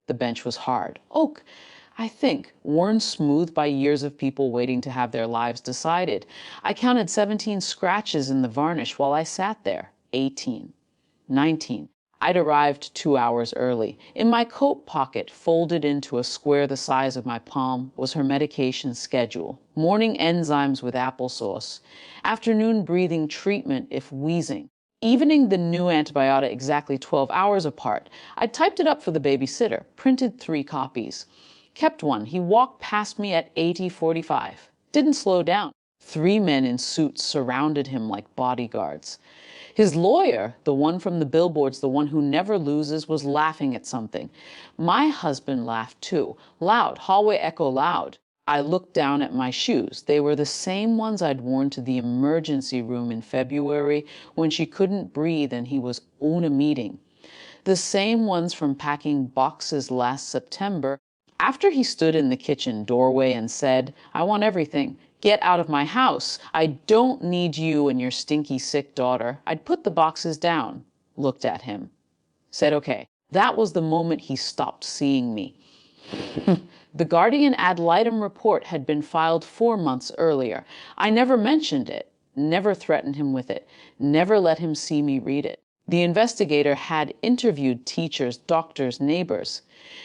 The bench was hard. Oak, I think, worn smooth by years of people waiting to have their lives decided. I counted 17 scratches in the varnish while I sat there. 18. 19. I'd arrived 2 hours early. In my coat pocket, folded into a square the size of my palm, was her medication schedule. Morning enzymes with applesauce. Afternoon breathing treatment if wheezing. Evening the new antibiotic exactly 12 hours apart. I typed it up for the babysitter, printed 3 copies. Kept one. He walked past me at 80:45. Didn't slow down. 3 men in suits surrounded him like bodyguards. His lawyer, the one from the billboards, the one who never loses, was laughing at something. My husband laughed too. Loud. Hallway echo loud. I looked down at my shoes. They were the same ones I'd worn to the emergency room in February when she couldn't breathe and he was on a meeting. The same ones from packing boxes last September. After he stood in the kitchen doorway and said, "I want everything. Get out of my house. I don't need you and your stinky sick daughter," I'd put the boxes down, looked at him, said, "Okay." That was the moment he stopped seeing me. The Guardian ad litem report had been filed 4 months earlier. I never mentioned it, never threatened him with it, never let him see me read it. The investigator had interviewed teachers, doctors, neighbors.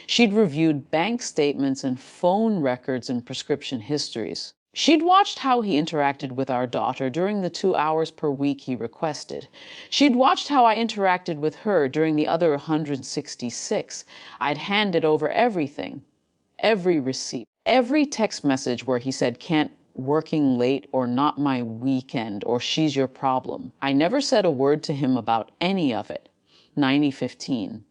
She'd reviewed bank statements and phone records and prescription histories. She'd watched how he interacted with our daughter during the 2 hours per week he requested. She'd watched how I interacted with her during the other 166. I'd handed over everything, every receipt, every text message where he said, "Can't, working late," or "not my weekend," or "she's your problem." I never said a word to him about any of it. 90:15.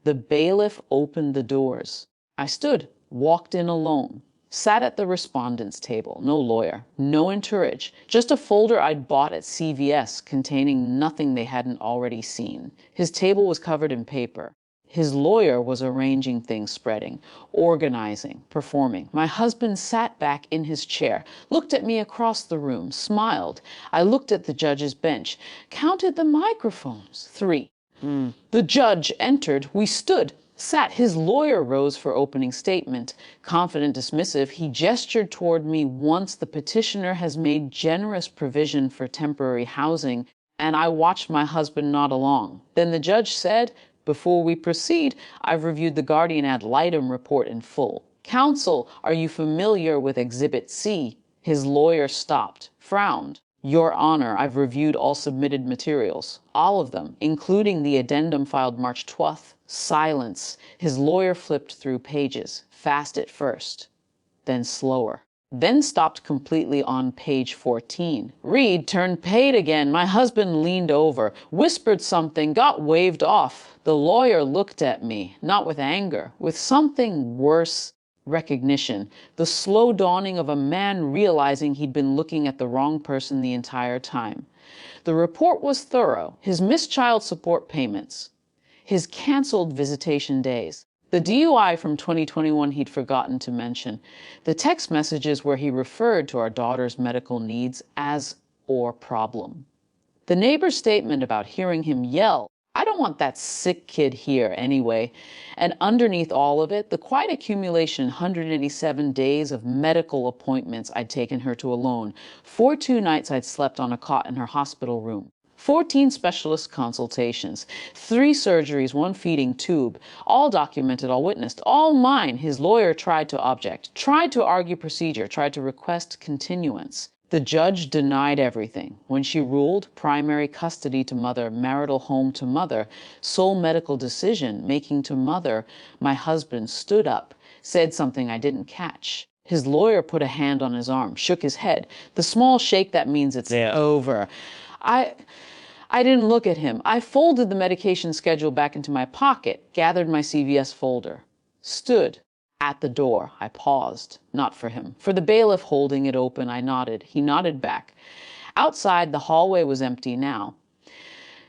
The bailiff opened the doors. I stood, walked in alone. Sat at the respondent's table, no lawyer, no entourage, just a folder I'd bought at CVS containing nothing they hadn't already seen. His table was covered in paper. His lawyer was arranging things, spreading, organizing, performing. My husband sat back in his chair, looked at me across the room, smiled. I looked at the judge's bench, counted the microphones. 3. The judge entered. We stood. Sat. His lawyer rose for opening statement. Confident, dismissive, he gestured toward me. "Once the petitioner has made generous provision for temporary housing," and I watched my husband nod along. Then the judge said, "Before we proceed, I've reviewed the Guardian ad litem report in full. Counsel, are you familiar with Exhibit C?" His lawyer stopped, frowned. "Your Honor, I've reviewed all submitted materials, all of them, including the addendum filed March 12th. Silence. His lawyer flipped through pages, fast at first, then slower, then stopped completely on page 14. Read, turned paid again. My husband leaned over, whispered something, got waved off. The lawyer looked at me, not with anger, with something worse. Recognition, the slow dawning of a man realizing he'd been looking at the wrong person the entire time. The report was thorough. His missed child support payments, his canceled visitation days, the DUI from 2021 he'd forgotten to mention, the text messages where he referred to our daughter's medical needs as "or problem." The neighbor's statement about hearing him yell, "I don't want that sick kid here anyway." And underneath all of it, the quiet accumulation, 187 days of medical appointments I'd taken her to alone, 42 nights I'd slept on a cot in her hospital room, 14 specialist consultations, 3 surgeries, 1 feeding tube, all documented, all witnessed, all mine. His lawyer tried to object, tried to argue procedure, tried to request continuance. The judge denied everything. When she ruled, primary custody to mother, marital home to mother, sole medical decision making to mother, my husband stood up, said something I didn't catch. His lawyer put a hand on his arm, shook his head. The small shake that means it's over. I didn't look at him. I folded the medication schedule back into my pocket, gathered my CVS folder, stood at the door. I paused, not for him. For the bailiff holding it open, I nodded. He nodded back. Outside, the hallway was empty now.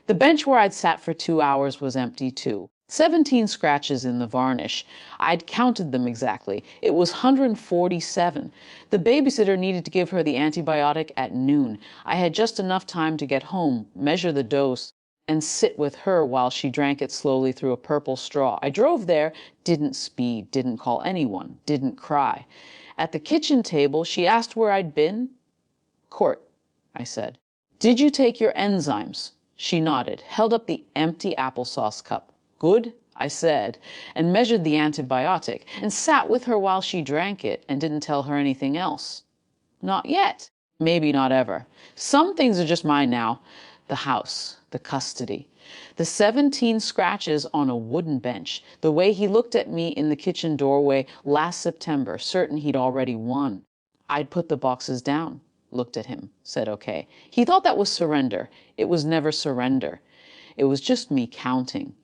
The bench where I'd sat for 2 hours was empty too. 17 scratches in the varnish. I'd counted them exactly. It was 147. The babysitter needed to give her the antibiotic at noon. I had just enough time to get home, measure the dose, and sit with her while she drank it slowly through a purple straw. I drove there, didn't speed, didn't call anyone, didn't cry. At the kitchen table, she asked where I'd been. Court, I said. Did you take your enzymes? She nodded, held up the empty applesauce cup. Good, I said, and measured the antibiotic, and sat with her while she drank it and didn't tell her anything else. Not yet. Maybe not ever. Some things are just mine now. The house, the custody, the 17 scratches on a wooden bench, the way he looked at me in the kitchen doorway last September, certain he'd already won. I'd put the boxes down, looked at him, said okay. He thought that was surrender. It was never surrender. It was just me counting.